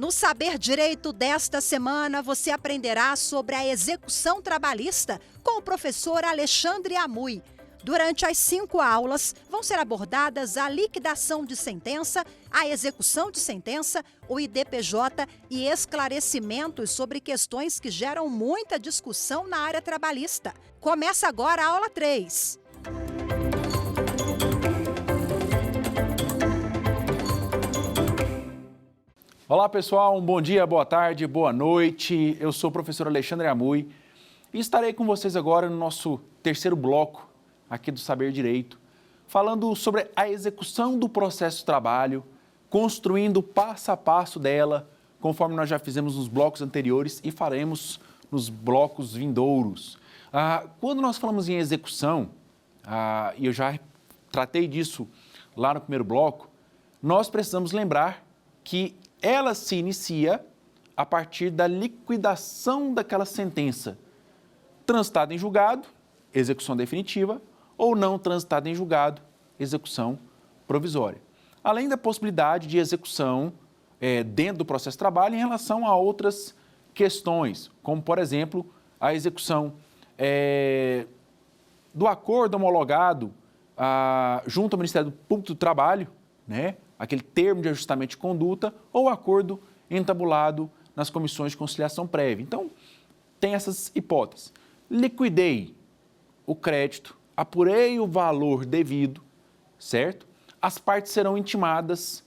No Saber Direito desta semana, você aprenderá sobre a execução trabalhista com o professor Alexandre Amui. Durante as 5 aulas, vão ser abordadas a liquidação de sentença, a execução de sentença, o IDPJ e esclarecimentos sobre questões que geram muita discussão na área trabalhista. Começa agora a aula 3. Olá pessoal, um bom dia, boa tarde, boa noite. Eu sou o professor Alexandre Amui e estarei com vocês agora no nosso terceiro bloco aqui do Saber Direito, falando sobre a execução do processo de trabalho, construindo o passo a passo dela, conforme nós já fizemos nos blocos anteriores e faremos nos blocos vindouros. Quando nós falamos em execução, e eu já tratei disso lá no primeiro bloco, nós precisamos lembrar que ela se inicia a partir da liquidação daquela sentença, transitada em julgado, execução definitiva, ou não transitada em julgado, execução provisória. Além da possibilidade de execução dentro do processo de trabalho em relação a outras questões, como, por exemplo, a execução do acordo homologado junto ao Ministério Público do Trabalho, né? Aquele termo de ajustamento de conduta ou acordo entabulado nas comissões de conciliação prévia. Então, tem essas hipóteses. Liquidei o crédito, apurei o valor devido, certo? As partes serão intimadas,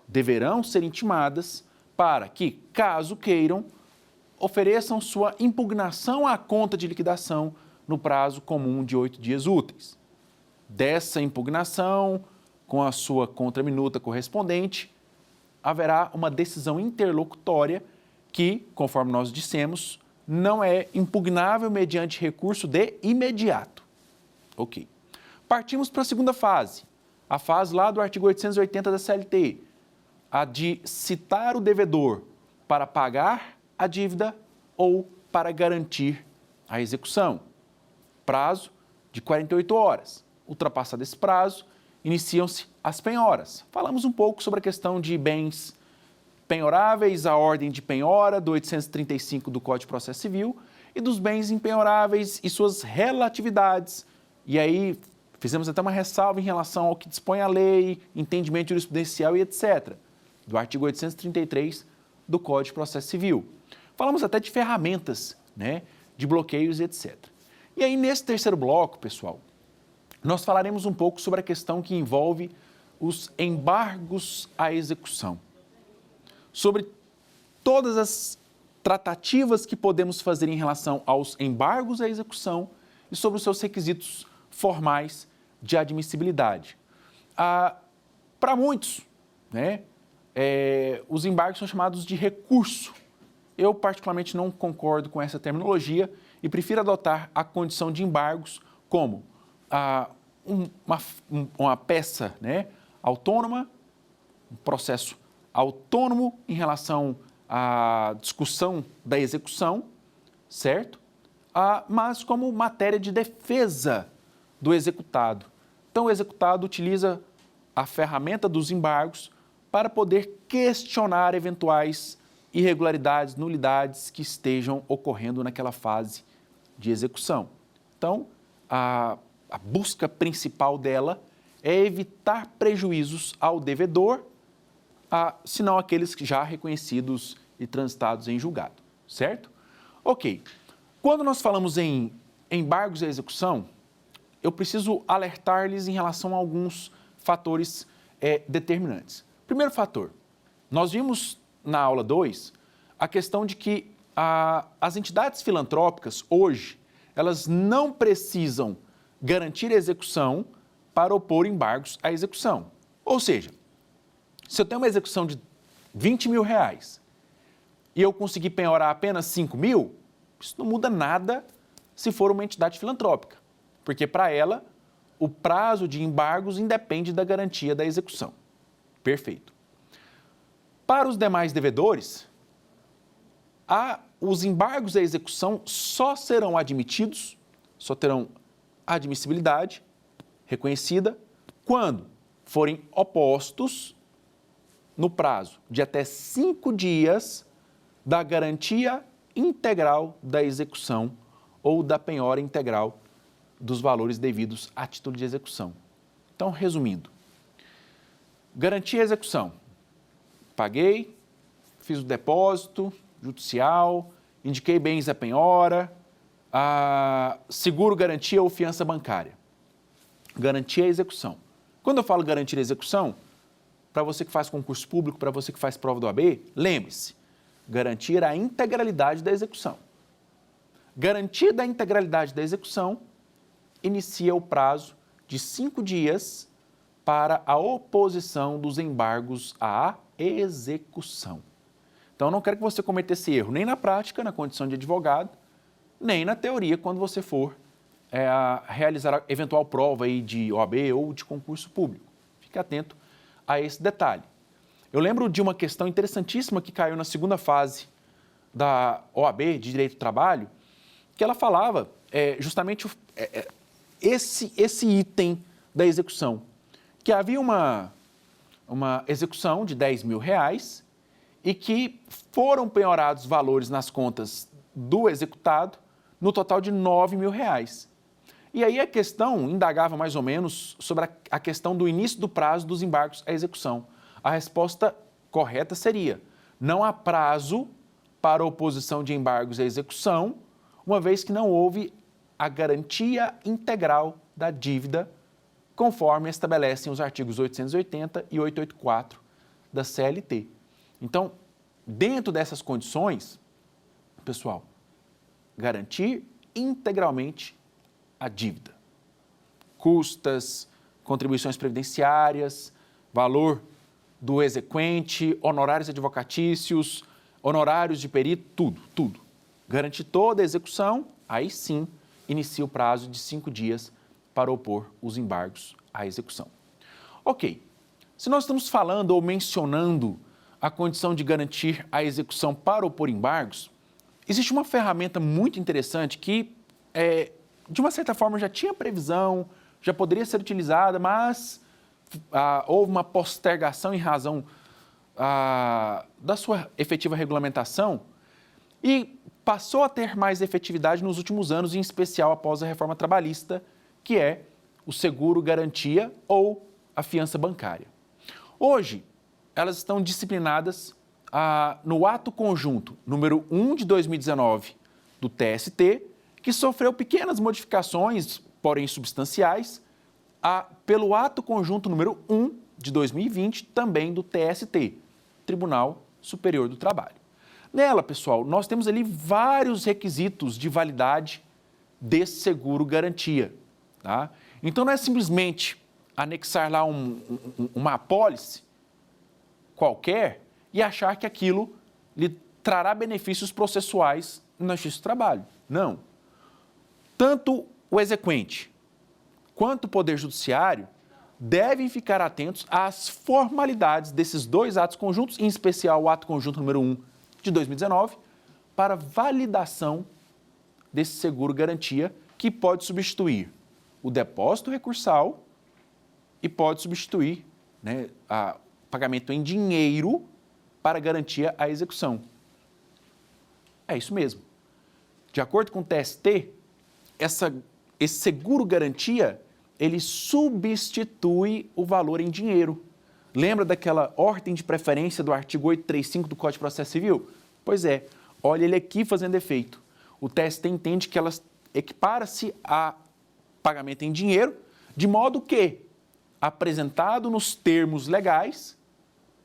deverão ser intimadas para que, caso queiram, ofereçam sua impugnação à conta de liquidação no prazo comum de 8 dias úteis. Dessa impugnação, com a sua contraminuta correspondente, haverá uma decisão interlocutória que, conforme nós dissemos, não é impugnável mediante recurso de imediato. Ok. Partimos para a segunda fase, a fase lá do artigo 880 da CLT, a de citar o devedor para pagar a dívida ou para garantir a execução. Prazo de 48 horas. Ultrapassado esse prazo, iniciam-se as penhoras. Falamos um pouco sobre a questão de bens penhoráveis, a ordem de penhora do 835 do Código de Processo Civil e dos bens impenhoráveis e suas relatividades. E aí fizemos até uma ressalva em relação ao que dispõe a lei, entendimento jurisprudencial e etc. do artigo 833 do Código de Processo Civil. Falamos até de ferramentas, né, de bloqueios e etc. E aí nesse terceiro bloco, pessoal, nós falaremos um pouco sobre a questão que envolve os embargos à execução, sobre todas as tratativas que podemos fazer em relação aos embargos à execução e sobre os seus requisitos formais de admissibilidade. Para muitos, né, os embargos são chamados de recurso. Eu, particularmente, não concordo com essa terminologia e prefiro adotar a condição de embargos como uma peça, né, autônoma, um processo autônomo em relação à discussão da execução, certo? Mas como matéria de defesa do executado. Então, o executado utiliza a ferramenta dos embargos para poder questionar eventuais irregularidades, nulidades que estejam ocorrendo naquela fase de execução. Então, a busca principal dela é evitar prejuízos ao devedor, senão aqueles que já reconhecidos e transitados em julgado, certo? Ok. Quando nós falamos em embargos à execução, eu preciso alertar-lhes em relação a alguns fatores determinantes. Primeiro fator, nós vimos na aula 2 a questão de que as entidades filantrópicas hoje, elas não precisam garantir a execução para opor embargos à execução. Ou seja, se eu tenho uma execução de 20 mil reais e eu conseguir penhorar apenas 5 mil, isso não muda nada se for uma entidade filantrópica, porque para ela o prazo de embargos independe da garantia da execução. Perfeito. Para os demais devedores, os embargos à execução só serão admitidos, só terão admissibilidade reconhecida quando forem opostos no prazo de até 5 dias da garantia integral da execução ou da penhora integral dos valores devidos a título de execução. Então, resumindo, garantia e execução. Paguei, fiz o depósito judicial, indiquei bens à penhora, seguro, garantia ou fiança bancária. Garantia e execução. Quando eu falo garantia e execução, para você que faz concurso público, para você que faz prova do OAB, lembre-se, garantir a integralidade da execução. Garantia da integralidade da execução inicia o prazo de 5 dias para a oposição dos embargos à execução. Então, eu não quero que você cometa esse erro, nem na prática, na condição de advogado, nem na teoria, quando você for realizar a eventual prova aí de OAB ou de concurso público. Fique atento a esse detalhe. Eu lembro de uma questão interessantíssima que caiu na segunda fase da OAB de Direito do Trabalho, que ela falava justamente esse item da execução, que havia uma execução de R$10 mil e que foram penhorados valores nas contas do executado no total de R$9 mil. E aí a questão indagava mais ou menos sobre a questão do início do prazo dos embargos à execução. A resposta correta seria: não há prazo para oposição de embargos à execução, uma vez que não houve a garantia integral da dívida, conforme estabelecem os artigos 880 e 884 da CLT. Então, dentro dessas condições, pessoal, garantir integralmente a dívida. Custas, contribuições previdenciárias, valor do exequente, honorários advocatícios, honorários de perito, tudo. Garantir toda a execução, aí sim inicia o prazo de 5 dias para opor os embargos à execução. Ok, se nós estamos falando ou mencionando a condição de garantir a execução para opor embargos, existe uma ferramenta muito interessante que, de uma certa forma, já tinha previsão, já poderia ser utilizada, mas houve uma postergação em razão da sua efetiva regulamentação e passou a ter mais efetividade nos últimos anos, em especial após a reforma trabalhista, que é o seguro-garantia ou a fiança bancária. Hoje, elas estão disciplinadas no ato conjunto número 1 de 2019 do TST, que sofreu pequenas modificações, porém substanciais, pelo ato conjunto número 1 de 2020, também do TST, Tribunal Superior do Trabalho. Nela, pessoal, nós temos ali vários requisitos de validade desse seguro-garantia. Tá? Então, não é simplesmente anexar lá uma apólice qualquer e achar que aquilo lhe trará benefícios processuais na Justiça do Trabalho. Não. Tanto o exequente quanto o Poder Judiciário devem ficar atentos às formalidades desses dois atos conjuntos, em especial o ato conjunto número 1 de 2019, para validação desse seguro-garantia, que pode substituir o depósito recursal e pode substituir o pagamento em dinheiro para garantia à execução. É isso mesmo. De acordo com o TST, esse seguro-garantia, ele substitui o valor em dinheiro. Lembra daquela ordem de preferência do artigo 835 do Código de Processo Civil? Pois é, olha ele aqui fazendo efeito. O TST entende que ela equipara-se a pagamento em dinheiro, de modo que, apresentado nos termos legais,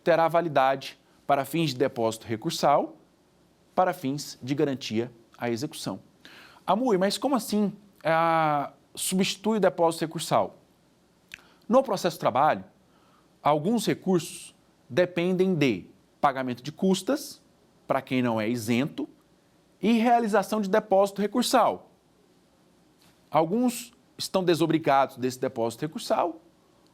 terá validade para fins de depósito recursal, para fins de garantia à execução. Amui, mas como assim substitui o depósito recursal? No processo de trabalho, alguns recursos dependem de pagamento de custas, para quem não é isento, e realização de depósito recursal. Alguns estão desobrigados desse depósito recursal,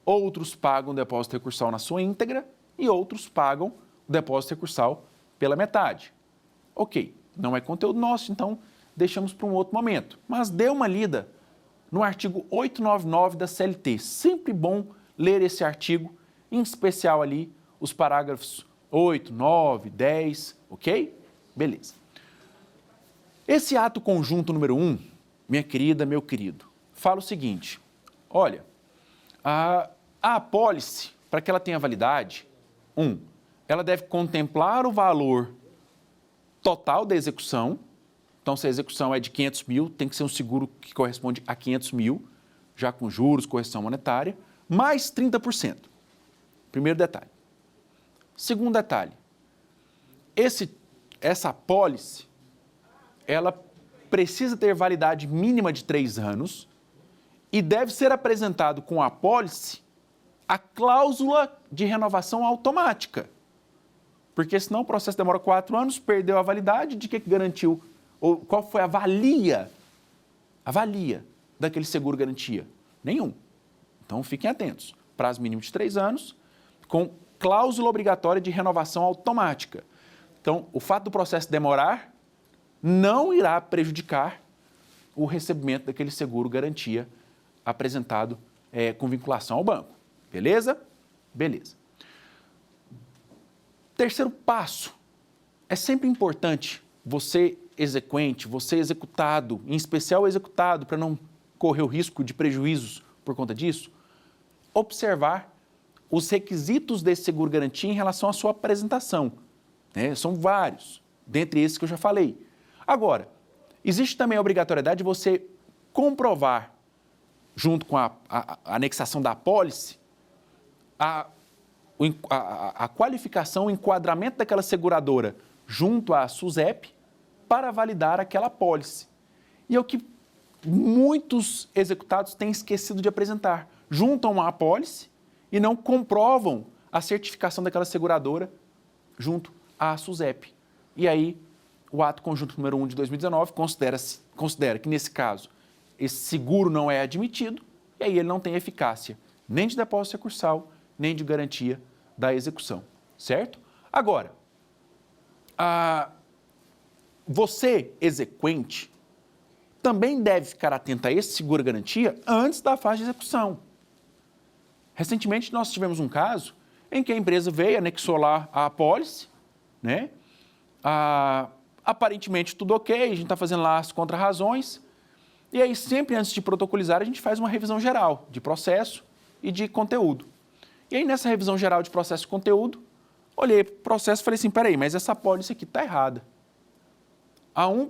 outros pagam o depósito recursal na sua íntegra e outros pagam o depósito recursal pela metade. Ok, não é conteúdo nosso, então deixamos para um outro momento. Mas dê uma lida no artigo 899 da CLT. Sempre bom ler esse artigo, em especial ali os parágrafos 8, 9, 10, ok? Beleza. Esse ato conjunto número 1, minha querida, meu querido, fala o seguinte, olha, a apólice, para que ela tenha validade, ela deve contemplar o valor total da execução. Então, se a execução é de 500 mil, tem que ser um seguro que corresponde a 500 mil, já com juros, correção monetária, mais 30%. Primeiro detalhe. Segundo detalhe, essa apólice, ela precisa ter validade mínima de 3 anos e deve ser apresentado com a apólice a cláusula de renovação automática. Porque senão o processo demora 4 anos, perdeu a validade, de que garantiu, ou qual foi a valia daquele seguro-garantia? Nenhum. Então fiquem atentos. Prazo mínimo de 3 anos, com cláusula obrigatória de renovação automática. Então, o fato do processo demorar não irá prejudicar o recebimento daquele seguro-garantia apresentado com vinculação ao banco. Beleza? Beleza. Terceiro passo, é sempre importante você exequente, você executado, em especial o executado, para não correr o risco de prejuízos por conta disso, observar os requisitos desse seguro-garantia em relação à sua apresentação. São vários, dentre esses que eu já falei. Agora, existe também a obrigatoriedade de você comprovar, junto com a anexação da apólice, a qualificação, o enquadramento daquela seguradora junto à SUSEP para validar aquela apólice. E é o que muitos executados têm esquecido de apresentar. Juntam a apólice e não comprovam a certificação daquela seguradora junto à SUSEP. E aí, o ato conjunto número 1 de 2019 considera que, nesse caso, esse seguro não é admitido e aí ele não tem eficácia nem de depósito recursal, nem de garantia da execução, certo? Agora, você, exequente, também deve ficar atento a esse seguro-garantia antes da fase de execução. Recentemente, nós tivemos um caso em que a empresa veio, anexou lá a apólice, né? Aparentemente tudo ok, a gente está fazendo lá as contrarrazões, e aí sempre antes de protocolizar a gente faz uma revisão geral de processo e de conteúdo. E aí nessa revisão geral de processo e conteúdo, olhei para o processo e falei assim, peraí, mas essa apólice aqui está errada.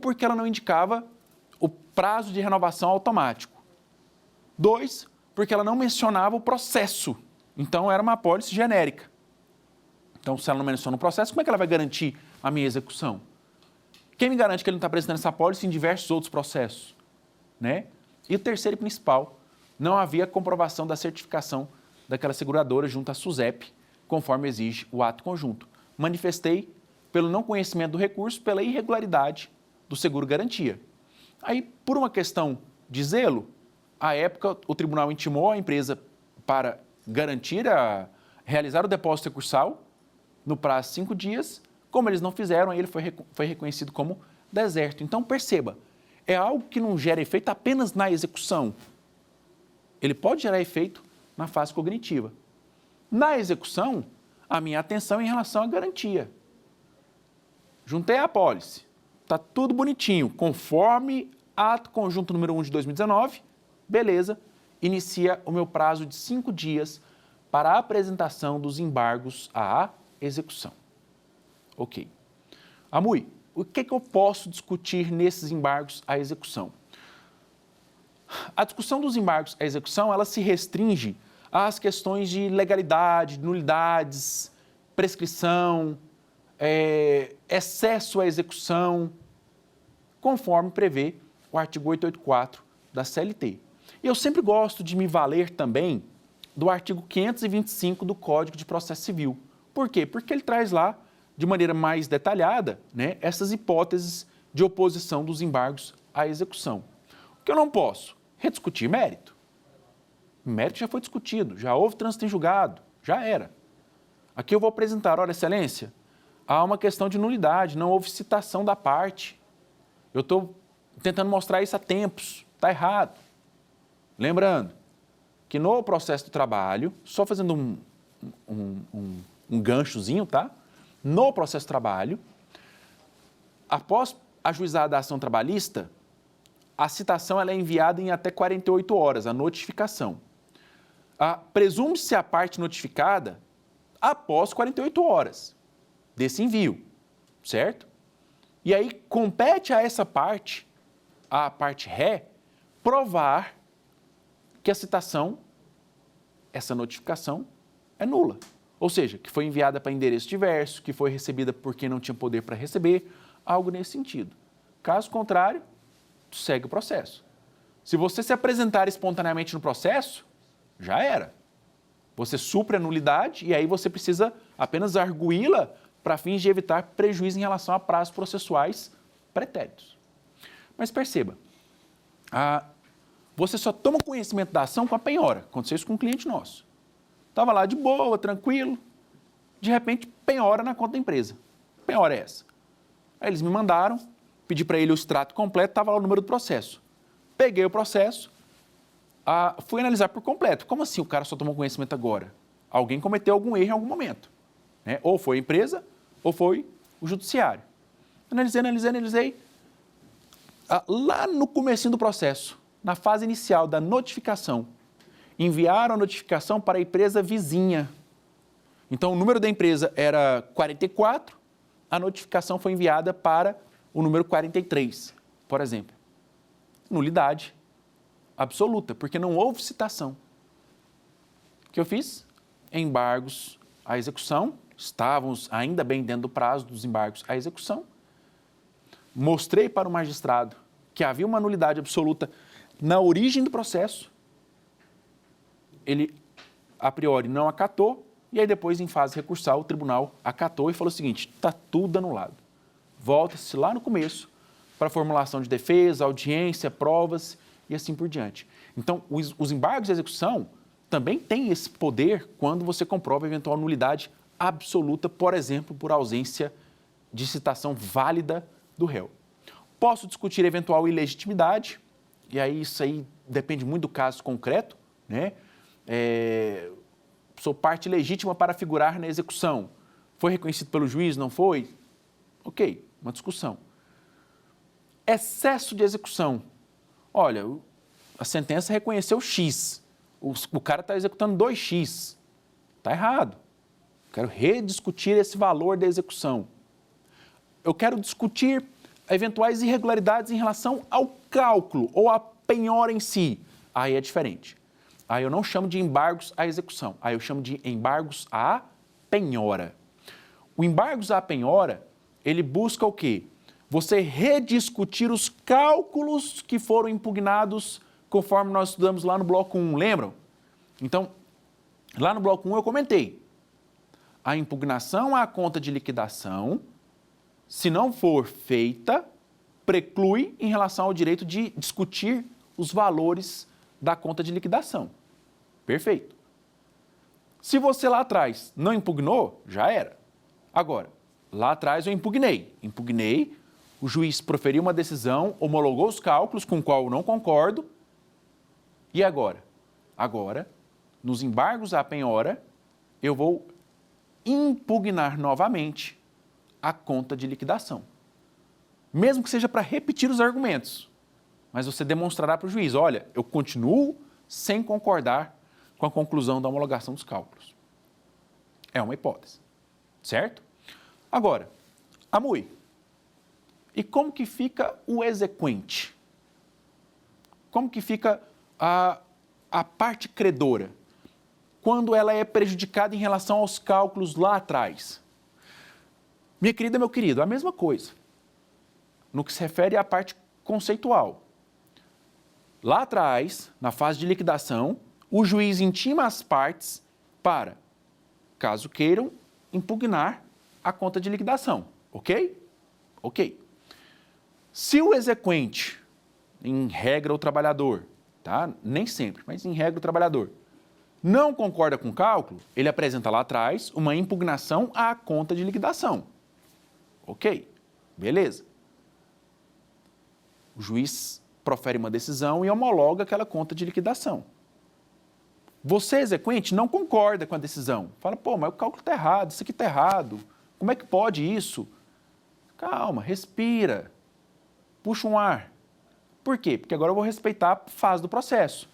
Porque ela não indicava o prazo de renovação automático. 2, porque ela não mencionava o processo. Então, era uma apólice genérica. Então, se ela não menciona o processo, como é que ela vai garantir a minha execução? Quem me garante que ele não está apresentando essa apólice em diversos outros processos? Né? E o terceiro e principal, não havia comprovação da certificação daquela seguradora junto à SUSEP, conforme exige o ato conjunto. Manifestei pelo não conhecimento do recurso, pela irregularidade do seguro-garantia. Aí, por uma questão de zelo, à época, o tribunal intimou a empresa para realizar o depósito recursal no prazo de 5 dias. Como eles não fizeram, aí ele foi reconhecido como deserto. Então, perceba, é algo que não gera efeito apenas na execução. Ele pode gerar efeito na fase cognitiva. Na execução, a minha atenção é em relação à garantia. Juntei a apólice, está tudo bonitinho, conforme ato conjunto número 1 de 2019, beleza, inicia o meu prazo de 5 dias para a apresentação dos embargos à execução. Ok. Amui, o que eu posso discutir nesses embargos à execução? A discussão dos embargos à execução, ela se restringe às questões de legalidade, nulidades, prescrição, excesso à execução, conforme prevê o artigo 884 da CLT. E eu sempre gosto de me valer também do artigo 525 do Código de Processo Civil. Por quê? Porque ele traz lá, de maneira mais detalhada, né, essas hipóteses de oposição dos embargos à execução. O que eu não posso? Rediscutir mérito. O mérito já foi discutido, já houve trânsito em julgado, já era. Aqui eu vou apresentar, olha, excelência, há uma questão de nulidade, não houve citação da parte. Eu estou tentando mostrar isso há tempos, está errado. Lembrando que no processo do trabalho, só fazendo um ganchozinho, tá? No processo de trabalho, após ajuizada a ação trabalhista, a citação ela é enviada em até 48 horas, a notificação. Presume-se a parte notificada após 48 horas desse envio, certo? E aí compete a essa parte, a parte ré, provar que a citação, essa notificação, é nula. Ou seja, que foi enviada para endereço diverso, que foi recebida por quem não tinha poder para receber, algo nesse sentido. Caso contrário, segue o processo. Se você se apresentar espontaneamente no processo, já era. Você supre a nulidade e aí você precisa apenas arguí-la para fins de evitar prejuízo em relação a prazos processuais pretéritos. Mas perceba, você só toma conhecimento da ação com a penhora. Aconteceu isso com um cliente nosso. Estava lá de boa, tranquilo, de repente penhora na conta da empresa. Penhora é essa. Aí eles me mandaram, pedi para ele o extrato completo, estava lá o número do processo. Peguei o processo, fui analisar por completo. Como assim o cara só tomou conhecimento agora? Alguém cometeu algum erro em algum momento, né? Ou foi a empresa, ou foi o judiciário. Analisei. Lá no comecinho do processo, na fase inicial da notificação, enviaram a notificação para a empresa vizinha. Então, o número da empresa era 44, a notificação foi enviada para o número 43, por exemplo. Nulidade absoluta, porque não houve citação. O que eu fiz? Embargos à execução, estávamos ainda bem dentro do prazo dos embargos à execução. Mostrei para o magistrado que havia uma nulidade absoluta na origem do processo. Ele, a priori, não acatou, e aí depois, em fase recursal, o tribunal acatou e falou o seguinte: está tudo anulado. Volta-se lá no começo para a formulação de defesa, audiência, provas e assim por diante. Então, os embargos de execução também têm esse poder quando você comprova eventual nulidade absoluta, por exemplo, por ausência de citação válida do réu. Posso discutir eventual ilegitimidade, e aí isso aí depende muito do caso concreto, né? Sou parte legítima para figurar na execução. Foi reconhecido pelo juiz, não foi? Ok, uma discussão. Excesso de execução. Olha, a sentença reconheceu X. O cara está executando 2X. Está errado. Quero rediscutir esse valor da execução. Eu quero discutir eventuais irregularidades em relação ao cálculo ou à penhora em si. Aí é diferente. Aí eu não chamo de embargos à execução, aí eu chamo de embargos à penhora. O embargos à penhora, ele busca o quê? Você rediscutir os cálculos que foram impugnados conforme nós estudamos lá no bloco 1, lembram? Então, lá no bloco 1 eu comentei. A impugnação à conta de liquidação, se não for feita, preclui em relação ao direito de discutir os valores da conta de liquidação. Perfeito. Se você lá atrás não impugnou, já era. Agora, lá atrás eu impugnei, o juiz proferiu uma decisão, homologou os cálculos com o qual eu não concordo. E agora? Agora, nos embargos à penhora, eu vou impugnar novamente a conta de liquidação. Mesmo que seja para repetir os argumentos, mas você demonstrará para o juiz: olha, eu continuo sem concordar com a conclusão da homologação dos cálculos. É uma hipótese, certo? Agora, Amui, e como que fica o exequente? Como que fica a parte credora? Quando ela é prejudicada em relação aos cálculos lá atrás? Minha querida, meu querido, a mesma coisa. No que se refere à parte conceitual. Lá atrás, na fase de liquidação, o juiz intima as partes para, caso queiram, impugnar a conta de liquidação. Ok? Ok. Se o exequente, em regra o trabalhador, tá? Nem sempre, mas em regra o trabalhador, não concorda com o cálculo, ele apresenta lá atrás uma impugnação à conta de liquidação. Ok, beleza. O juiz profere uma decisão e homologa aquela conta de liquidação. Você, exequente, não concorda com a decisão. Fala, pô, mas o cálculo está errado, isso aqui está errado. Como é que pode isso? Calma, respira, puxa um ar. Por quê? Porque agora eu vou respeitar a fase do processo,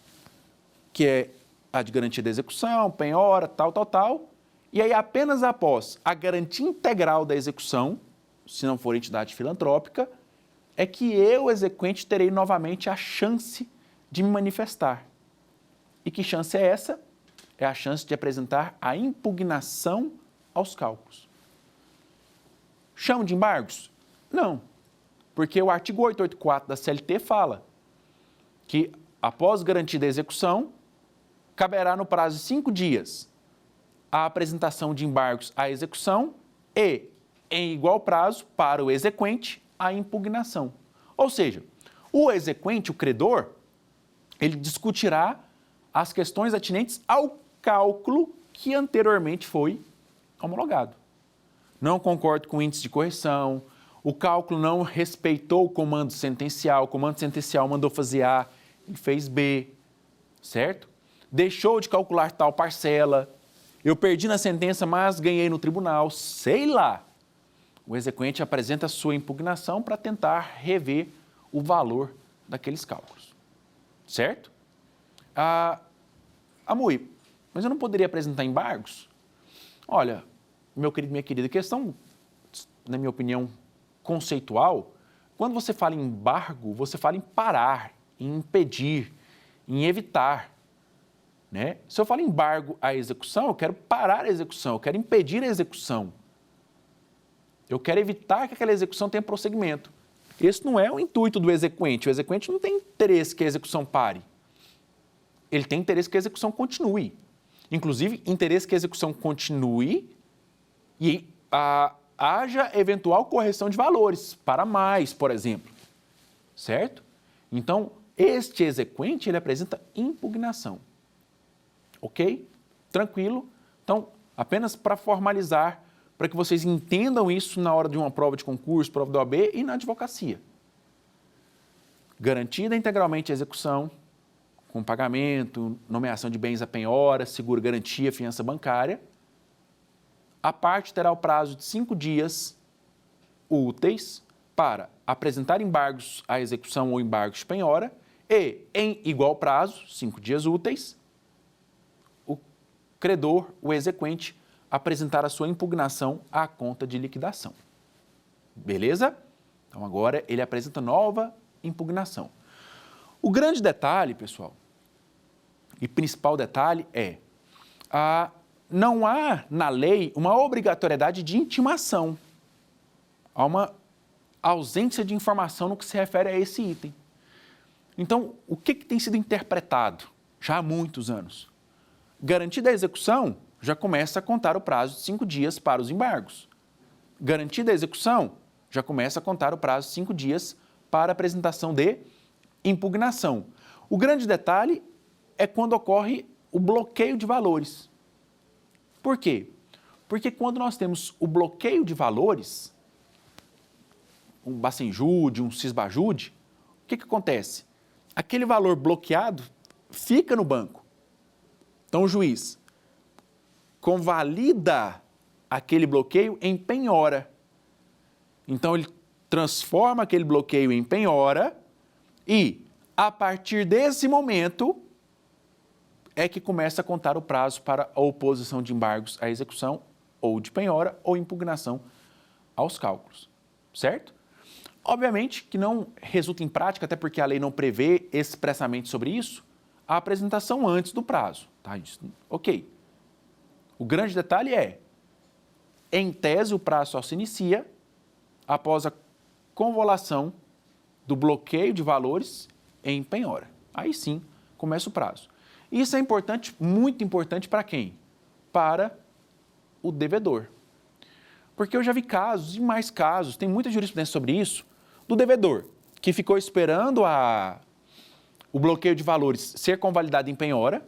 que é a de garantia da execução, penhora, tal. E aí, apenas após a garantia integral da execução, se não for entidade filantrópica, é que eu, exequente, terei novamente a chance de me manifestar. E que chance é essa? É a chance de apresentar a impugnação aos cálculos. Chamo de embargos? Não, porque o artigo 884 da CLT fala que, após garantida a execução, caberá no prazo de 5 dias a apresentação de embargos à execução e, em igual prazo, para o exequente, a impugnação. Ou seja, o exequente, o credor, ele discutirá as questões atinentes ao cálculo que anteriormente foi homologado. Não concordo com o índice de correção, o cálculo não respeitou o comando sentencial mandou fazer A e fez B, certo? Deixou de calcular tal parcela, eu perdi na sentença, mas ganhei no tribunal, sei lá. O exequente apresenta a sua impugnação para tentar rever o valor daqueles cálculos, certo? Amui, mas eu não poderia apresentar embargos? Olha, meu querido, minha querida, questão, na minha opinião, conceitual, quando você fala em embargo, você fala em parar, em impedir, em evitar, né? Se eu falo embargo à execução, eu quero parar a execução, eu quero impedir a execução. Eu quero evitar que aquela execução tenha prosseguimento. Esse não é o intuito do exequente. O exequente não tem interesse que a execução pare. Ele tem interesse que a execução continue. Inclusive, interesse que a execução continue e haja eventual correção de valores para mais, por exemplo. Certo? Então, este exequente, ele apresenta impugnação. Ok? Tranquilo? Então, apenas para formalizar, para que vocês entendam isso na hora de uma prova de concurso, prova da OAB e na advocacia. Garantida integralmente a execução, com pagamento, nomeação de bens à penhora, seguro garantia, fiança bancária. A parte terá o prazo de 5 dias úteis para apresentar embargos à execução ou embargos de penhora e, em igual prazo, 5 dias úteis, o credor, o exequente, apresentar a sua impugnação à conta de liquidação. Beleza? Então, agora ele apresenta nova impugnação. O grande detalhe, pessoal, e principal detalhe é, não há na lei uma obrigatoriedade de intimação. Há uma ausência de informação no que se refere a esse item. Então, o que tem sido interpretado já há muitos anos? Garantida a execução, já começa a contar o prazo de 5 dias para os embargos. Garantida a execução, já começa a contar o prazo de 5 dias para a apresentação de impugnação. O grande detalhe é quando ocorre o bloqueio de valores. Por quê? Porque quando nós temos o bloqueio de valores, um Bacenjude, um Cisbajude, o que acontece? Aquele valor bloqueado fica no banco. Então, o juiz convalida aquele bloqueio em penhora. Então, ele transforma aquele bloqueio em penhora e, a partir desse momento, é que começa a contar o prazo para a oposição de embargos à execução ou de penhora ou impugnação aos cálculos, certo? Obviamente que não resulta em prática, até porque a lei não prevê expressamente sobre isso, a apresentação antes do prazo, tá? Isso, ok. O grande detalhe é, em tese, o prazo só se inicia após a convolução do bloqueio de valores em penhora. Aí sim, começa o prazo. Isso é importante, muito importante para quem? Para o devedor. Porque eu já vi casos, e mais casos, tem muita jurisprudência sobre isso, do devedor, que ficou esperando o bloqueio de valores ser convalidado em penhora,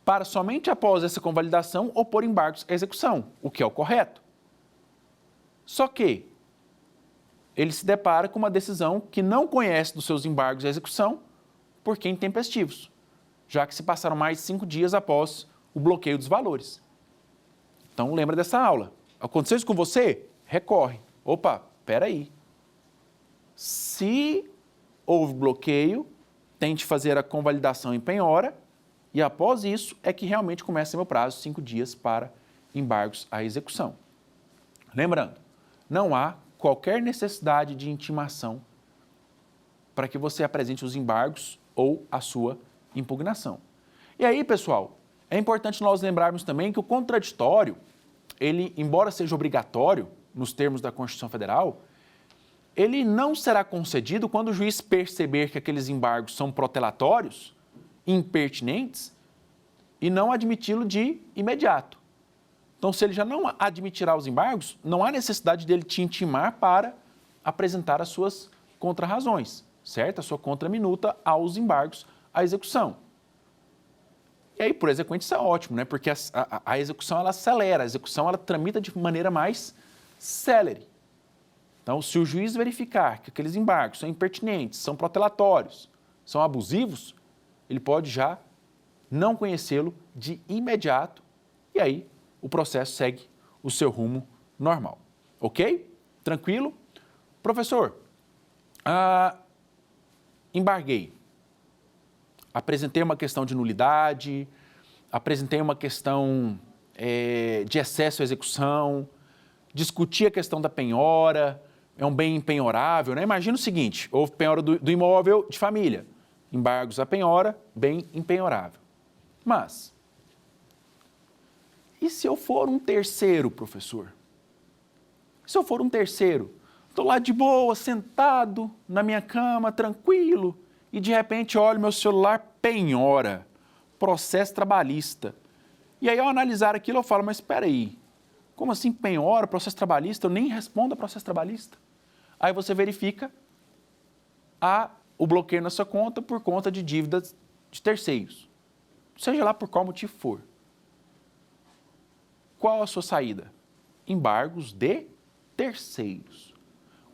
para somente após essa convalidação opor embargos à execução, o que é o correto. Só que ele se depara com uma decisão que não conhece dos seus embargos à execução porque intempestivos. já que se passaram mais de 5 dias após o bloqueio dos valores. Então, lembra dessa aula. Aconteceu isso com você? Recorre. Opa, peraí. Se houve bloqueio, tente fazer a convalidação em penhora e, após isso, é que realmente começa meu prazo, 5 dias para embargos à execução. Lembrando, não há qualquer necessidade de intimação para que você apresente os embargos ou a sua impugnação. E aí, pessoal, é importante nós lembrarmos também que o contraditório, ele, embora seja obrigatório nos termos da Constituição Federal, ele não será concedido quando o juiz perceber que aqueles embargos são protelatórios, impertinentes e não admiti-lo de imediato. Então, se ele já não admitirá os embargos, não há necessidade dele te intimar para apresentar as suas contrarrazões, certo? A sua contraminuta aos embargos à execução. E aí, por exequente, isso é ótimo, né? Porque a execução, ela acelera, a execução, ela tramita de maneira mais célere. Então, se o juiz verificar que aqueles embargos são impertinentes, são protelatórios, são abusivos, ele pode já não conhecê-lo de imediato e aí o processo segue o seu rumo normal. Ok? Tranquilo? Professor, embarguei. Apresentei uma questão de nulidade, apresentei uma questão de excesso à execução, discuti a questão da penhora, é um bem impenhorável, né? Imagina o seguinte, houve penhora do imóvel de família, embargos à penhora, bem impenhorável. Mas, e se eu for um terceiro, professor? Se eu for um terceiro, estou lá de boa, sentado na minha cama, tranquilo, e de repente olho meu celular, penhora, processo trabalhista. E aí ao analisar aquilo eu falo, mas espera aí, como assim penhora, processo trabalhista? Eu nem respondo a processo trabalhista. Aí você verifica o bloqueio na sua conta por conta de dívidas de terceiros. Seja lá por qual motivo for. Qual a sua saída? Embargos de terceiros.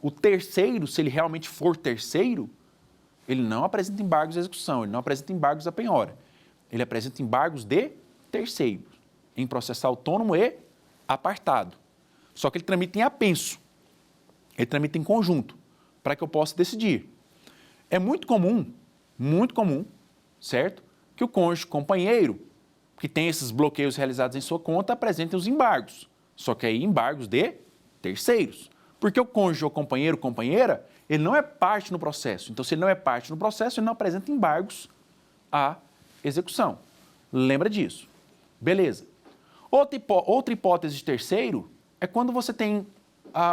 O terceiro, se ele realmente for terceiro, ele não apresenta embargos à execução, ele não apresenta embargos à penhora. Ele apresenta embargos de terceiros, em processo autônomo e apartado. Só que ele tramita em apenso, ele tramita em conjunto, para que eu possa decidir. É muito comum, certo? Que o cônjuge companheiro, que tem esses bloqueios realizados em sua conta, apresente os embargos. Só que aí embargos de terceiros. Porque o cônjuge ou companheiro, companheira, ele não é parte no processo. Então, se ele não é parte no processo, ele não apresenta embargos à execução. Lembra disso. Beleza. Outra hipótese de terceiro é quando você tem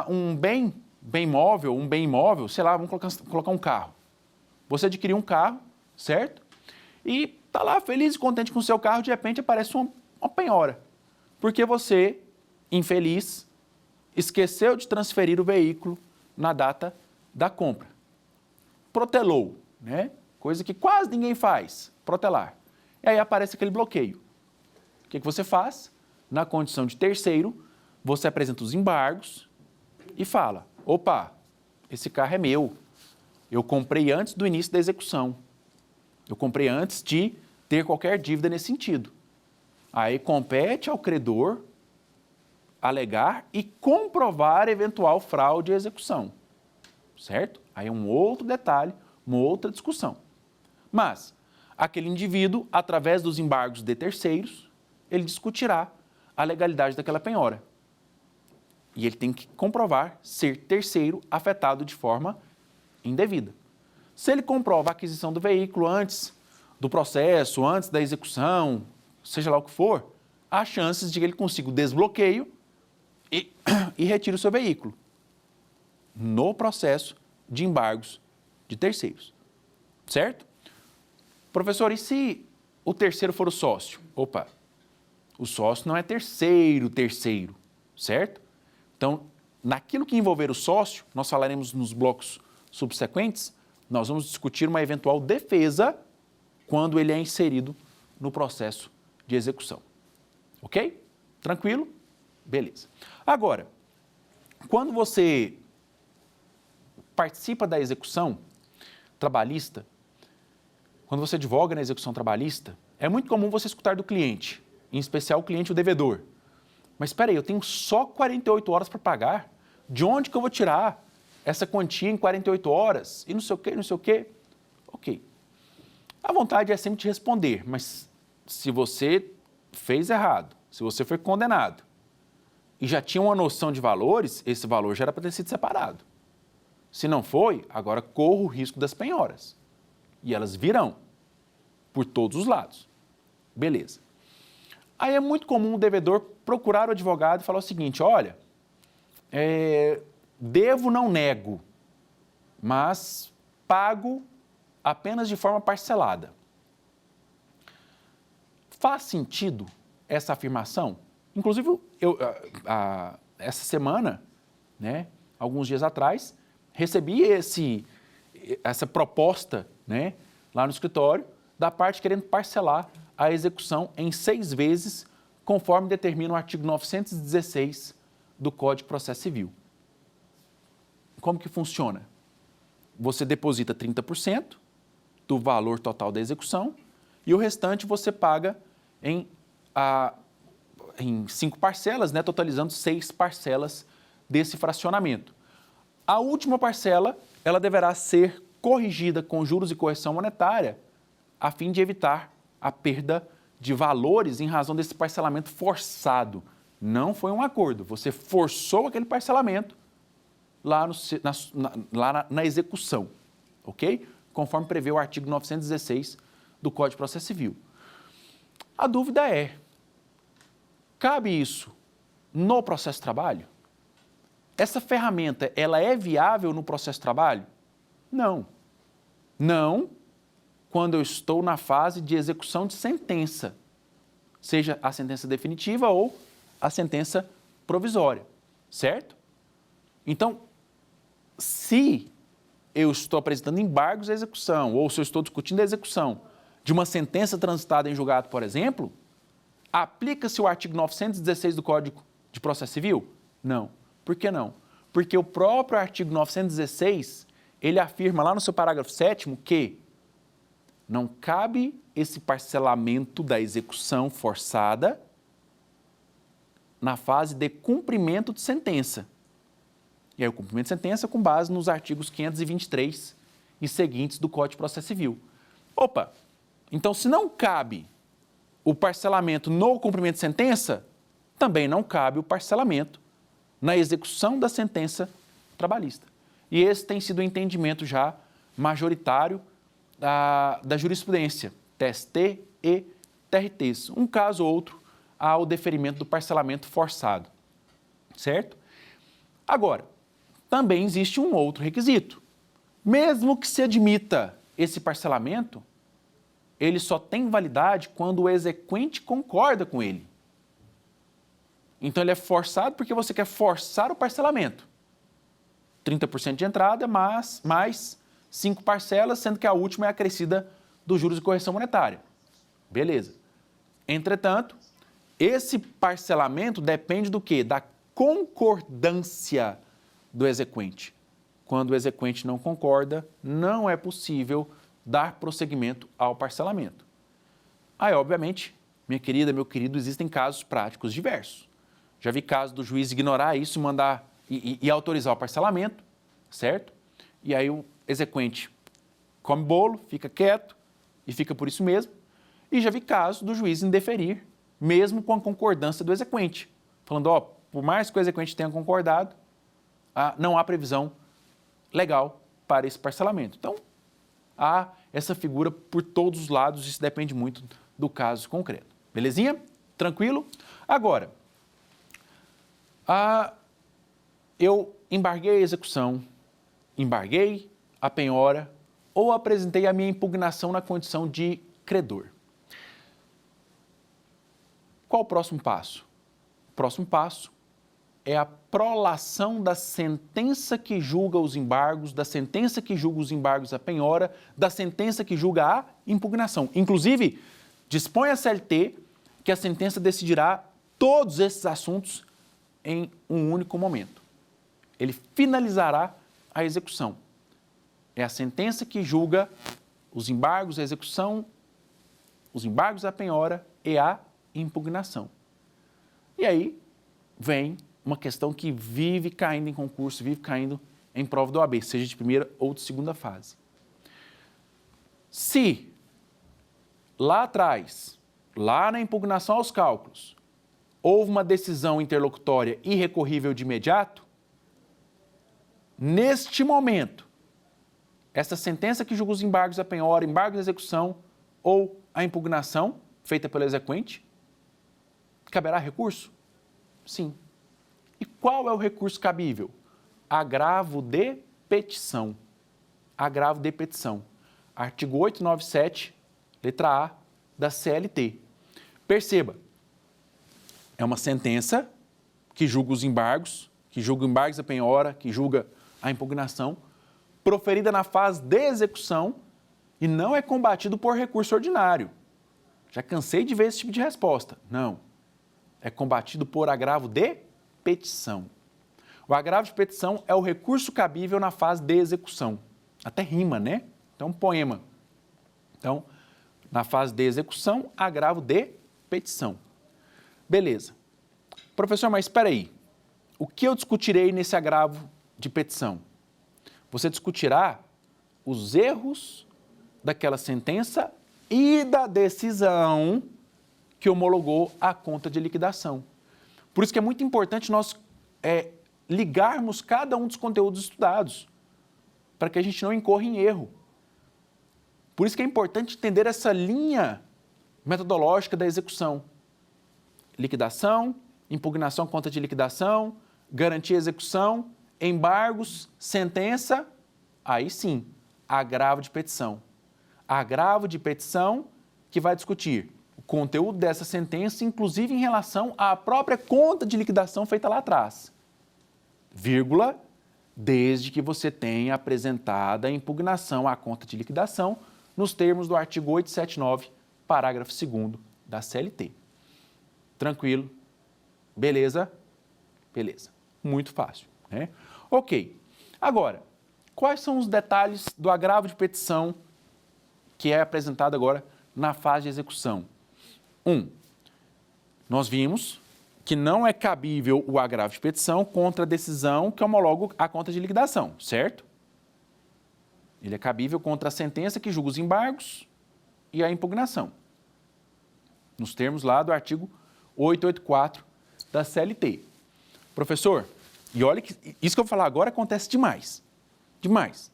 um bem imóvel, sei lá, vamos colocar um carro. Você adquiriu um carro, certo? E está lá feliz e contente com o seu carro, de repente aparece uma penhora. Porque você, infeliz, esqueceu de transferir o veículo na data da compra. Protelou, né? Coisa que quase ninguém faz, protelar. E aí aparece aquele bloqueio. O que você faz? Na condição de terceiro, você apresenta os embargos e fala, opa, esse carro é meu. Eu comprei antes do início da execução. Eu comprei antes de ter qualquer dívida nesse sentido. Aí compete ao credor alegar e comprovar eventual fraude à execução, certo? Aí é um outro detalhe, uma outra discussão. Mas aquele indivíduo, através dos embargos de terceiros, ele discutirá a legalidade daquela penhora. E ele tem que comprovar ser terceiro afetado de forma indevida. Se ele comprova a aquisição do veículo antes do processo, antes da execução, seja lá o que for, há chances de que ele consiga o desbloqueio e retire o seu veículo no processo de embargos de terceiros, certo? Professor, e se o terceiro for o sócio? Opa, o sócio não é terceiro, certo? Então, naquilo que envolver o sócio, nós falaremos nos blocos subsequentes, nós vamos discutir uma eventual defesa quando ele é inserido no processo de execução. Ok? Tranquilo? Beleza. Agora, quando você participa da execução trabalhista, quando você advoga na execução trabalhista, é muito comum você escutar do cliente, em especial o cliente, o devedor. Mas espera aí, eu tenho só 48 horas para pagar? De onde que eu vou tirar essa quantia em 48 horas? E não sei o quê, não sei o quê. Ok. A vontade é sempre te responder, mas se você fez errado, se você foi condenado e já tinha uma noção de valores, esse valor já era para ter sido separado. Se não foi, agora corra o risco das penhoras. E elas virão por todos os lados. Beleza. Aí é muito comum o devedor procurar o advogado e falar o seguinte, olha, devo não nego, mas pago apenas de forma parcelada. Faz sentido essa afirmação? Inclusive, essa semana, né, alguns dias atrás, recebi essa proposta, né, lá no escritório, da parte querendo parcelar a execução em 6 vezes, conforme determina o artigo 916 do Código de Processo Civil. Como que funciona? Você deposita 30% do valor total da execução e o restante você paga em 5 parcelas, né, totalizando 6 parcelas desse fracionamento. A última parcela, ela deverá ser corrigida com juros e correção monetária, a fim de evitar a perda de valores em razão desse parcelamento forçado. Não foi um acordo, você forçou aquele parcelamento lá na execução, ok? Conforme prevê o artigo 916 do Código de Processo Civil. A dúvida é, cabe isso no processo de trabalho? Essa ferramenta, ela é viável no processo de trabalho? Não. Não quando eu estou na fase de execução de sentença, seja a sentença definitiva ou a sentença provisória, certo? Então, se eu estou apresentando embargos à execução ou se eu estou discutindo a execução de uma sentença transitada em julgado, por exemplo, aplica-se o artigo 916 do Código de Processo Civil? Não. Por que não? Porque o próprio artigo 916, ele afirma lá no seu parágrafo 7º que não cabe esse parcelamento da execução forçada na fase de cumprimento de sentença. E aí o cumprimento de sentença com base nos artigos 523 e seguintes do Código de Processo Civil. Opa, então se não cabe o parcelamento no cumprimento de sentença, também não cabe o parcelamento na execução da sentença trabalhista. E esse tem sido o entendimento já majoritário da jurisprudência, TST e TRTs. Um caso ou outro ao deferimento do parcelamento forçado, certo? Agora, também existe um outro requisito. Mesmo que se admita esse parcelamento, ele só tem validade quando o exequente concorda com ele. Então, ele é forçado porque você quer forçar o parcelamento. 30% de entrada, mais 5 parcelas, sendo que a última é acrescida dos juros de correção monetária. Beleza. Entretanto, esse parcelamento depende do quê? Da concordância do exequente. Quando o exequente não concorda, não é possível dar prosseguimento ao parcelamento. Aí, obviamente, minha querida, meu querido, existem casos práticos diversos. Já vi casos do juiz ignorar isso, mandar e autorizar o parcelamento, certo? E aí o exequente come bolo, fica quieto e fica por isso mesmo. E já vi casos do juiz indeferir, mesmo com a concordância do exequente, falando, ó, por mais que o exequente tenha concordado, não há previsão legal para esse parcelamento. Então, há essa figura por todos os lados, isso depende muito do caso concreto. Belezinha? Tranquilo? Agora, eu embarguei a execução, embarguei a penhora ou apresentei a minha impugnação na condição de credor. Qual o próximo passo? O próximo passo é a prolação da sentença que julga os embargos, da sentença que julga os embargos à penhora, da sentença que julga a impugnação. Inclusive, dispõe a CLT que a sentença decidirá todos esses assuntos em um único momento. Ele finalizará a execução. É a sentença que julga os embargos, a execução, os embargos, a penhora e a impugnação. E aí vem uma questão que vive caindo em concurso, vive caindo em prova do OAB, seja de primeira ou de segunda fase. Se lá atrás, lá na impugnação aos cálculos, houve uma decisão interlocutória irrecorrível de imediato, neste momento, essa sentença que julga os embargos, a penhora, embargos de execução ou a impugnação feita pelo exequente, caberá recurso? Sim. E qual é o recurso cabível? Agravo de petição. Agravo de petição. Artigo 897, letra A, da CLT. Perceba, é uma sentença que julga os embargos, que julga embargos da penhora, que julga a impugnação, proferida na fase de execução e não é combatido por recurso ordinário. Já cansei de ver esse tipo de resposta. Não. É combatido por agravo de petição. O agravo de petição é o recurso cabível na fase de execução. Até rima, né? Então, poema. Então, na fase de execução, agravo de petição. Beleza. Professor, mas espera aí. O que eu discutirei nesse agravo de petição? Você discutirá os erros daquela sentença e da decisão que homologou a conta de liquidação. Por isso que é muito importante nós ligarmos cada um dos conteúdos estudados, para que a gente não incorra em erro. Por isso que é importante entender essa linha metodológica da execução. Liquidação, impugnação à conta de liquidação, garantia e execução, embargos, sentença, aí sim, agravo de petição. Agravo de petição que vai discutir o conteúdo dessa sentença, inclusive em relação à própria conta de liquidação feita lá atrás. Vírgula, desde que você tenha apresentado a impugnação à conta de liquidação nos termos do artigo 879, parágrafo 2º da CLT. Tranquilo? Beleza? Beleza. Muito fácil, né? Ok. Agora, quais são os detalhes do agravo de petição que é apresentado agora na fase de execução? 1. Nós vimos que não é cabível o agravo de petição contra a decisão que homologa a conta de liquidação, certo? Ele é cabível contra a sentença que julga os embargos e a impugnação, nos termos lá do artigo 884 da CLT. Professor, e olha que isso que eu vou falar agora acontece demais. Demais.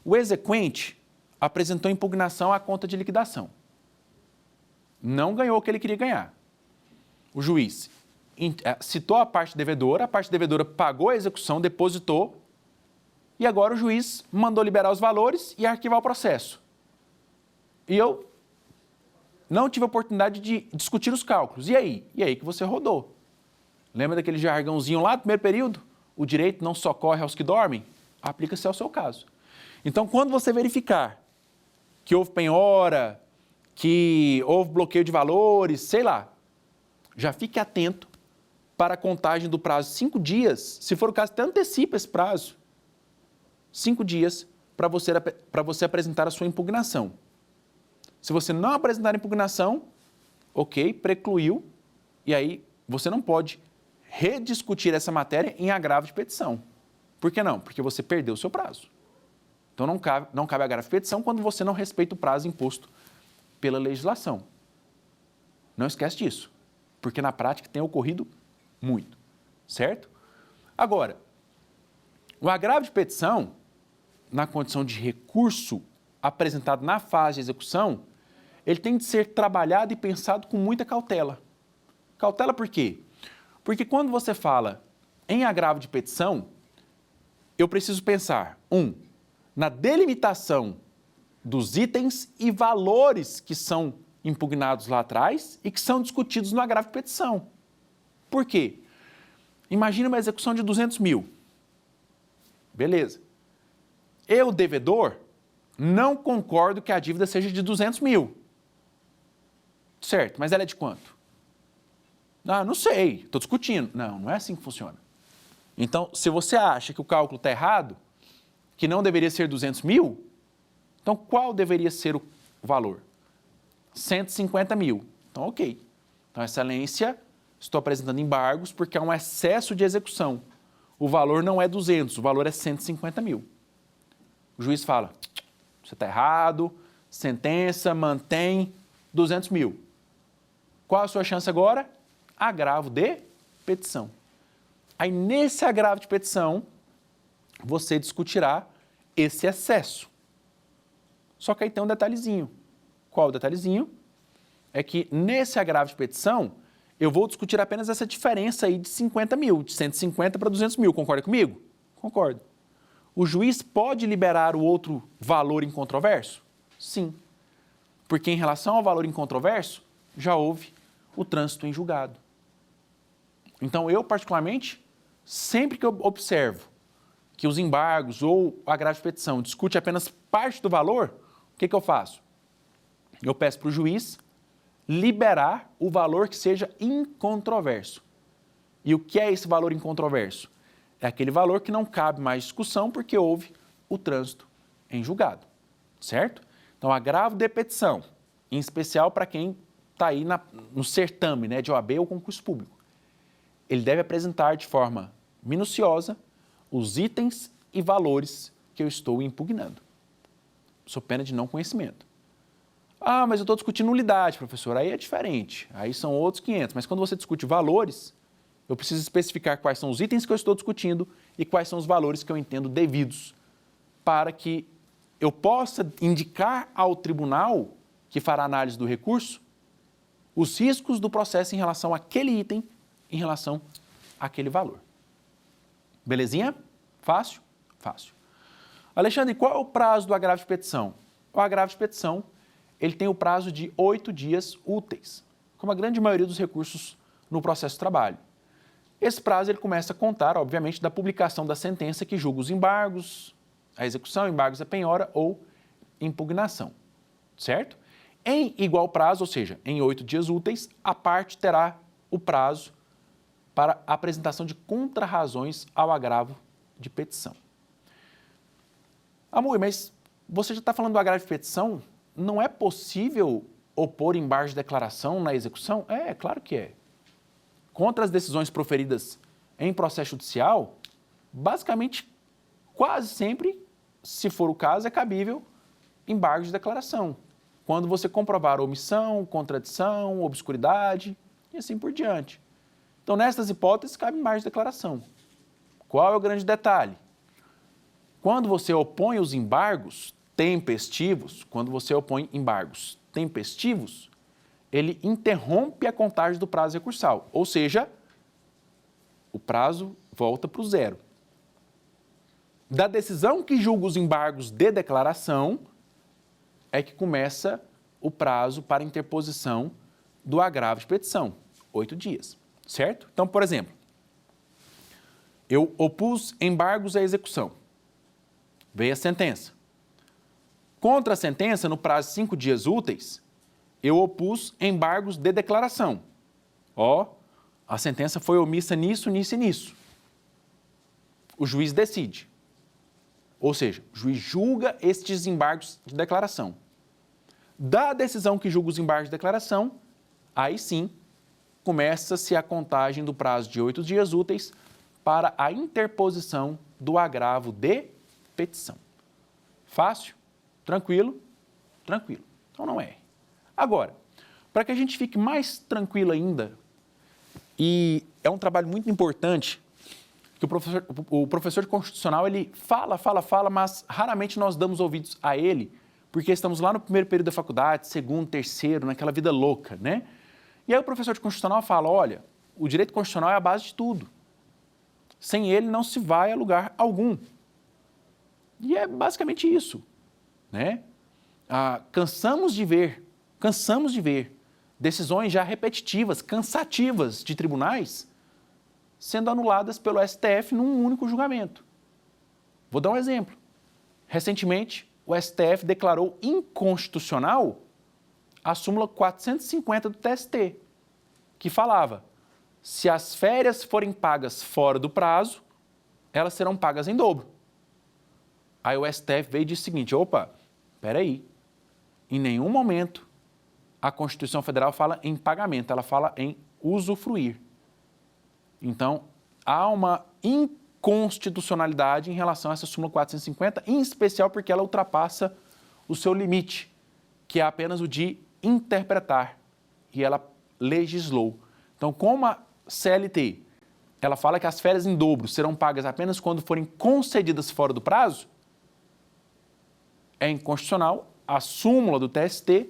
O exequente apresentou impugnação à conta de liquidação. Não ganhou o que ele queria ganhar. O juiz citou a parte devedora pagou a execução, depositou, e agora o juiz mandou liberar os valores e arquivar o processo. E eu não tive a oportunidade de discutir os cálculos. E aí? E aí que você rodou. Lembra daquele jargãozinho lá do primeiro período? O direito não socorre aos que dormem? Aplica-se ao seu caso. Então, quando você verificar que houve penhora, que houve bloqueio de valores, sei lá, já fique atento para a contagem do prazo de 5 dias. Se for o caso, até antecipa esse prazo. 5 dias para você apresentar a sua impugnação. Se você não apresentar a impugnação, ok, precluiu, e aí você não pode rediscutir essa matéria em agravo de petição. Por que não? Porque você perdeu o seu prazo. Então não cabe agravo de petição quando você não respeita o prazo imposto pela legislação. Não esquece disso, porque na prática tem ocorrido muito, certo? Agora, o agravo de petição, na condição de recurso apresentado na fase de execução, ele tem de ser trabalhado e pensado com muita cautela. Cautela por quê? Porque quando você fala em agravo de petição, eu preciso pensar, na delimitação dos itens e valores que são impugnados lá atrás e que são discutidos no agravo de petição. Por quê? Imagina uma execução de 200 mil. Beleza. Eu, devedor, não concordo que a dívida seja de 200 mil. Certo, mas ela é de quanto? Não sei, estou discutindo. Não é assim que funciona. Então, se você acha que o cálculo está errado, que não deveria ser 200 mil, Então, qual deveria ser o valor? 150 mil. Então, ok. Então, excelência, estou apresentando embargos porque há um excesso de execução. O valor não é 200, o valor é 150 mil. O juiz fala, você está errado, sentença, mantém 200 mil. Qual a sua chance agora? Agravo de petição. Aí, nesse agravo de petição, você discutirá esse excesso. Só que aí tem um detalhezinho. Qual o detalhezinho? É que nesse agravo de petição, eu vou discutir apenas essa diferença aí de 50 mil, de 150 para 200 mil. Concorda comigo? Concordo. O juiz pode liberar o outro valor incontroverso? Sim. Porque em relação ao valor incontroverso, já houve o trânsito em julgado. Então, eu particularmente, sempre que eu observo que os embargos ou o agravo de petição discute apenas parte do valor, o que eu faço? Eu peço para o juiz liberar o valor que seja incontroverso. E o que é esse valor incontroverso? É aquele valor que não cabe mais discussão porque houve o trânsito em julgado, certo? Então, agravo de petição, em especial para quem está aí no certame, né, de OAB ou concurso público. Ele deve apresentar de forma minuciosa os itens e valores que eu estou impugnando. Sou pena de não conhecimento. Ah, mas eu estou discutindo nulidade, professor. Aí é diferente. Aí são outros 500. Mas quando você discute valores, eu preciso especificar quais são os itens que eu estou discutindo e quais são os valores que eu entendo devidos para que eu possa indicar ao tribunal que fará análise do recurso os riscos do processo em relação àquele item, em relação àquele valor. Belezinha? Fácil? Fácil. Alexandre, qual é o prazo do agravo de petição? O agravo de petição, ele tem o prazo de 8 dias úteis, como a grande maioria dos recursos no processo de trabalho. Esse prazo ele começa a contar, obviamente, da publicação da sentença que julga os embargos, a execução, embargos à penhora ou impugnação, certo? Em igual prazo, ou seja, em 8 dias úteis, a parte terá o prazo para a apresentação de contrarrazões ao agravo de petição. Amor, mas você já está falando do agravo de petição? Não é possível opor embargos de declaração na execução? É, claro que é. Contra as decisões proferidas em processo judicial, basicamente, quase sempre, se for o caso, é cabível embargo de declaração. Quando você comprovar omissão, contradição, obscuridade e assim por diante. Então, nessas hipóteses, cabe embargo de declaração. Qual é o grande detalhe? Quando você opõe os embargos tempestivos, quando você opõe embargos tempestivos, ele interrompe a contagem do prazo recursal, ou seja, o prazo volta para o zero. Da decisão que julga os embargos de declaração, é que começa o prazo para interposição do agravo de petição, 8 dias, certo? Então, por exemplo, eu opus embargos à execução, veio a sentença. Contra a sentença, no prazo de 5 dias úteis, eu opus embargos de declaração. Ó, a sentença foi omissa nisso, nisso e nisso. O juiz decide. Ou seja, o juiz julga estes embargos de declaração. Da decisão que julga os embargos de declaração, aí sim, começa-se a contagem do prazo de 8 dias úteis para a interposição do agravo de petição. Fácil? Tranquilo? Tranquilo. Então não é. Agora, para que a gente fique mais tranquilo ainda, e é um trabalho muito importante, que o professor de constitucional, ele fala, mas raramente nós damos ouvidos a ele, porque estamos lá no primeiro período da faculdade, segundo, terceiro, naquela vida louca, né? E aí o professor de constitucional fala, olha, o direito constitucional é a base de tudo. Sem ele não se vai a lugar algum. E é basicamente isso, né? Cansamos de ver decisões já repetitivas, cansativas de tribunais sendo anuladas pelo STF num único julgamento. Vou dar um exemplo. Recentemente, o STF declarou inconstitucional a súmula 450 do TST, que falava, se as férias forem pagas fora do prazo, elas serão pagas em dobro. Aí o STF veio e disse o seguinte, opa, espera aí, em nenhum momento a Constituição Federal fala em pagamento, ela fala em usufruir. Então, há uma inconstitucionalidade em relação a essa súmula 450, em especial porque ela ultrapassa o seu limite, que é apenas o de interpretar, e ela legislou. Então, como a CLT, ela fala que as férias em dobro serão pagas apenas quando forem concedidas fora do prazo, é inconstitucional a súmula do TST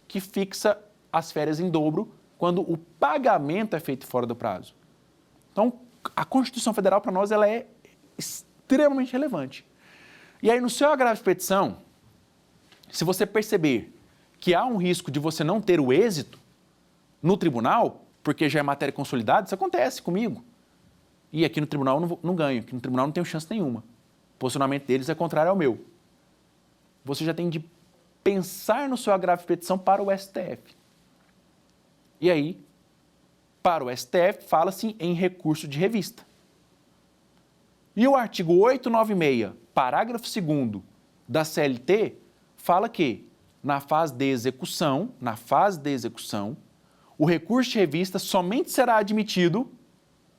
que fixa as férias em dobro quando o pagamento é feito fora do prazo. Então, a Constituição Federal, para nós, ela é extremamente relevante. E aí, no seu agravo de petição, se você perceber que há um risco de você não ter o êxito no tribunal, porque já é matéria consolidada, isso acontece comigo. E aqui no tribunal eu não ganho, aqui no tribunal não tenho chance nenhuma. O posicionamento deles é contrário ao meu. Você já tem de pensar no seu agravo de petição para o STF. E aí, para o STF, fala-se em recurso de revista. E o artigo 896, parágrafo 2º da CLT, fala que, na fase de execução, o recurso de revista somente será admitido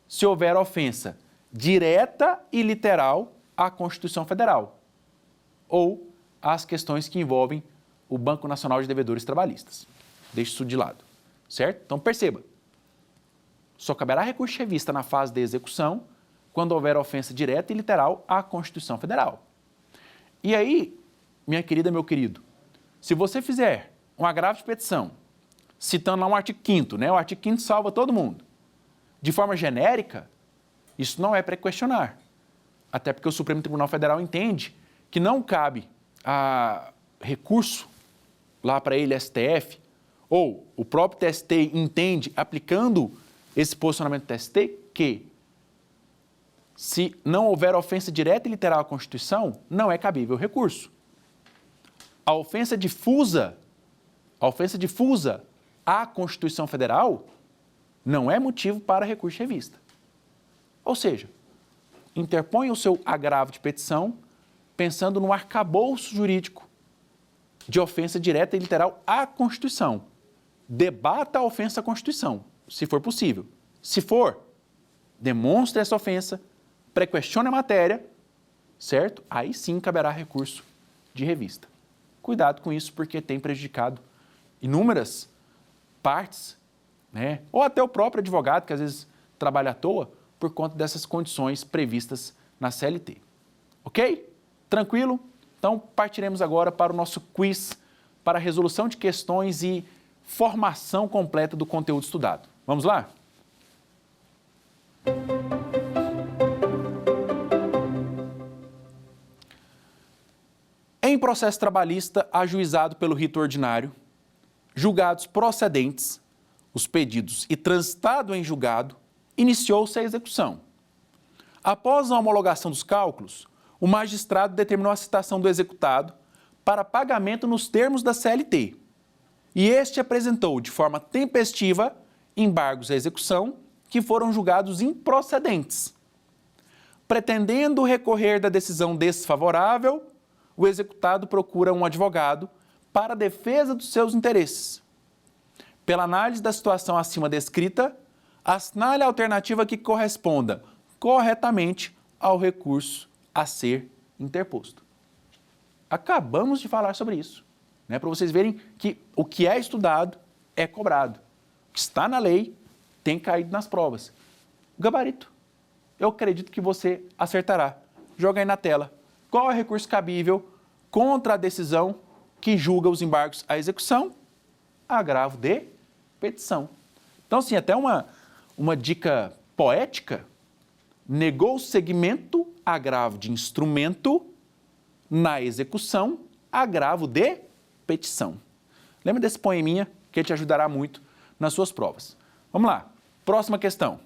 se houver ofensa direta e literal à Constituição Federal ou às questões que envolvem o Banco Nacional de Devedores Trabalhistas. Deixe isso de lado, certo? Então, perceba, só caberá recurso de revista na fase de execução quando houver ofensa direta e literal à Constituição Federal. E aí, minha querida, meu querido, se você fizer um agravo de petição, citando lá um artigo 5º, né? O artigo 5º salva todo mundo. De forma genérica, isso não é para questionar. Até porque o Supremo Tribunal Federal entende que não cabe a recurso lá para ele, STF, ou o próprio TST entende, aplicando esse posicionamento do TST, que se não houver ofensa direta e literal à Constituição, não é cabível o recurso. A ofensa difusa à Constituição Federal não é motivo para recurso de revista. Ou seja, interponha o seu agravo de petição pensando no arcabouço jurídico de ofensa direta e literal à Constituição. Debata a ofensa à Constituição, se for possível. Se for, demonstre essa ofensa, prequestione a matéria, certo? Aí sim caberá recurso de revista. Cuidado com isso, porque tem prejudicado inúmeras partes, né? Ou até o próprio advogado, que às vezes trabalha à toa, por conta dessas condições previstas na CLT. Ok? Tranquilo? Então, partiremos agora para o nosso quiz para resolução de questões e formação completa do conteúdo estudado. Vamos lá? Em processo trabalhista ajuizado pelo rito ordinário, julgados procedentes, os pedidos e transitado em julgado, iniciou-se a execução. Após a homologação dos cálculos, o magistrado determinou a citação do executado para pagamento nos termos da CLT, e este apresentou de forma tempestiva embargos à execução que foram julgados improcedentes. Pretendendo recorrer da decisão desfavorável, o executado procura um advogado para a defesa dos seus interesses. Pela análise da situação acima descrita, assinale a alternativa que corresponda corretamente ao recurso a ser interposto. Acabamos de falar sobre isso, né? Para vocês verem que o que é estudado é cobrado. O que está na lei tem caído nas provas. O gabarito. Eu acredito que você acertará. Joga aí na tela. Qual é o recurso cabível contra a decisão que julga os embargos à execução? Agravo de petição. Então, assim, até uma dica poética, negou o segmento, agravo de instrumento, na execução, agravo de petição. Lembra desse poeminha que te ajudará muito nas suas provas. Vamos lá, próxima questão.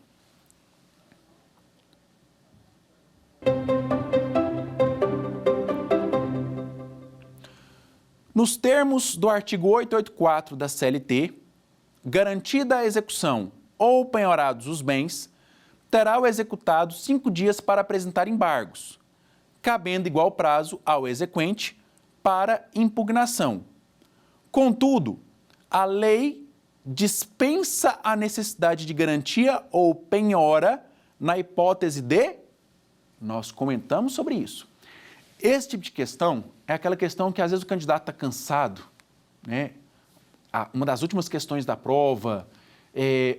Nos termos do artigo 884 da CLT, garantida a execução ou penhorados os bens, terá o executado 5 dias para apresentar embargos, cabendo igual prazo ao exequente para impugnação. Contudo, a lei dispensa a necessidade de garantia ou penhora na hipótese de... Nós comentamos sobre isso. Esse tipo de questão é aquela questão que às vezes o candidato está cansado, né? Uma das últimas questões da prova,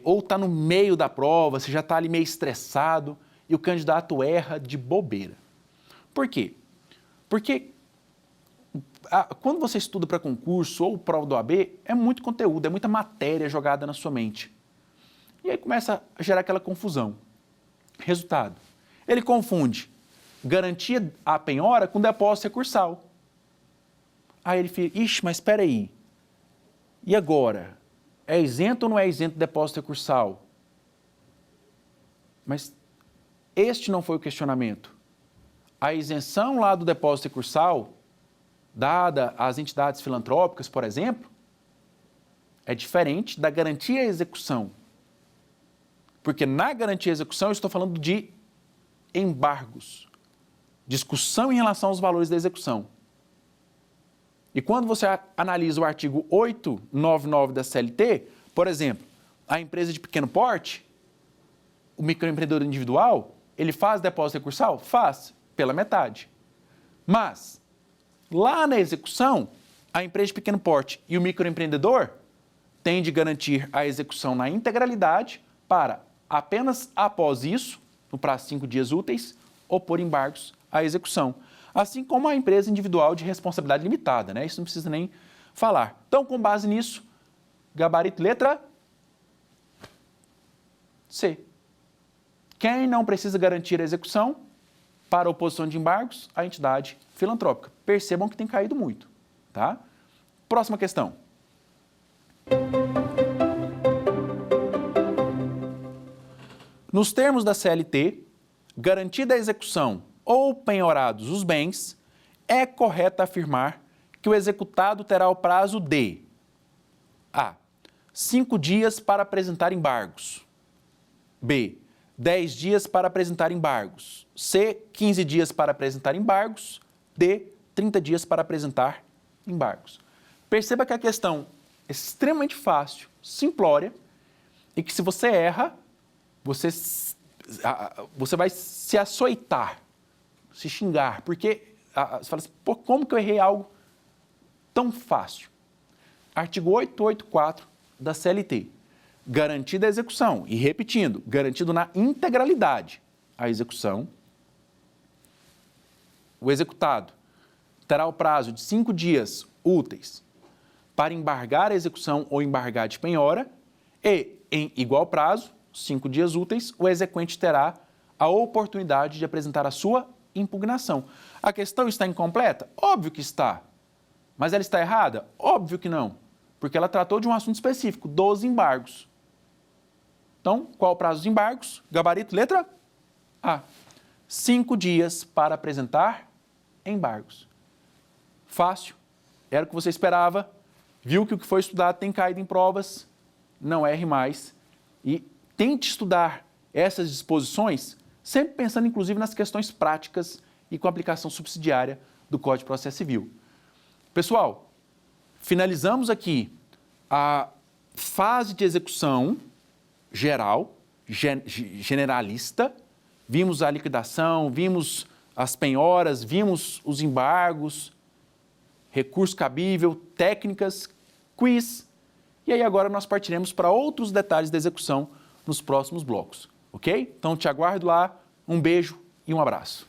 ou está no meio da prova, você já está ali meio estressado e o candidato erra de bobeira. Por quê? Porque quando você estuda para concurso ou prova do OAB, é muito conteúdo, é muita matéria jogada na sua mente. E aí começa a gerar aquela confusão. Resultado, ele confunde garantia à penhora com depósito recursal. Aí ele fica, ixi, mas espera aí. E agora? É isento ou não é isento do depósito recursal? Mas este não foi o questionamento. A isenção lá do depósito recursal, dada às entidades filantrópicas, por exemplo, é diferente da garantia à execução. Porque na garantia à execução eu estou falando de embargos, discussão em relação aos valores da execução. E quando você analisa o artigo 899 da CLT, por exemplo, a empresa de pequeno porte, o microempreendedor individual, ele faz depósito recursal? Faz, pela metade. Mas, lá na execução, a empresa de pequeno porte e o microempreendedor têm de garantir a execução na integralidade para, apenas após isso, no prazo de 5 dias úteis, opor embargos à execução. Assim como a empresa individual de responsabilidade limitada, né? Isso não precisa nem falar. Então, com base nisso, gabarito letra C. Quem não precisa garantir a execução para oposição de embargos? A entidade filantrópica. Percebam que tem caído muito, tá? Próxima questão. Nos termos da CLT, garantida a execução ou penhorados os bens, é correto afirmar que o executado terá o prazo de A. 5 dias para apresentar embargos. B. 10 dias para apresentar embargos. C. 15 dias para apresentar embargos. D. 30 dias para apresentar embargos. Perceba que a questão é extremamente fácil, simplória, e que se você erra, você vai se açoitar, se xingar, porque você fala assim, pô, como que eu errei algo tão fácil? Artigo 884 da CLT, garantida a execução, e repetindo, garantido na integralidade a execução, o executado terá o prazo de 5 dias úteis para embargar a execução ou embargar de penhora e, em igual prazo, 5 dias úteis, o exequente terá a oportunidade de apresentar a sua impugnação. A questão está incompleta? Óbvio que está. Mas ela está errada? Óbvio que não, porque ela tratou de um assunto específico, dos embargos. Então, qual o prazo dos embargos? Gabarito, letra A. 5 dias para apresentar embargos. Fácil, era o que você esperava, viu que o que foi estudado tem caído em provas, não erre mais e tente estudar essas disposições, sempre pensando inclusive nas questões práticas e com aplicação subsidiária do Código de Processo Civil. Pessoal, finalizamos aqui a fase de execução geral, generalista, vimos a liquidação, vimos as penhoras, vimos os embargos, recurso cabível, técnicas, quiz, e aí agora nós partiremos para outros detalhes da execução nos próximos blocos, ok? Então te aguardo lá, um beijo e um abraço.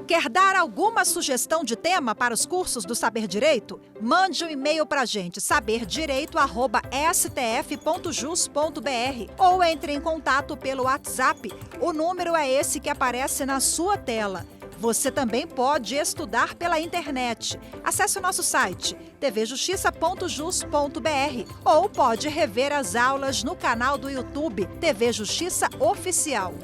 Quer dar alguma sugestão de tema para os cursos do Saber Direito? Mande um e-mail para a gente, saberdireito@stf.jus.br, ou entre em contato pelo WhatsApp. O número é esse que aparece na sua tela. Você também pode estudar pela internet. Acesse o nosso site tvjustiça.jus.br ou pode rever as aulas no canal do YouTube TV Justiça Oficial.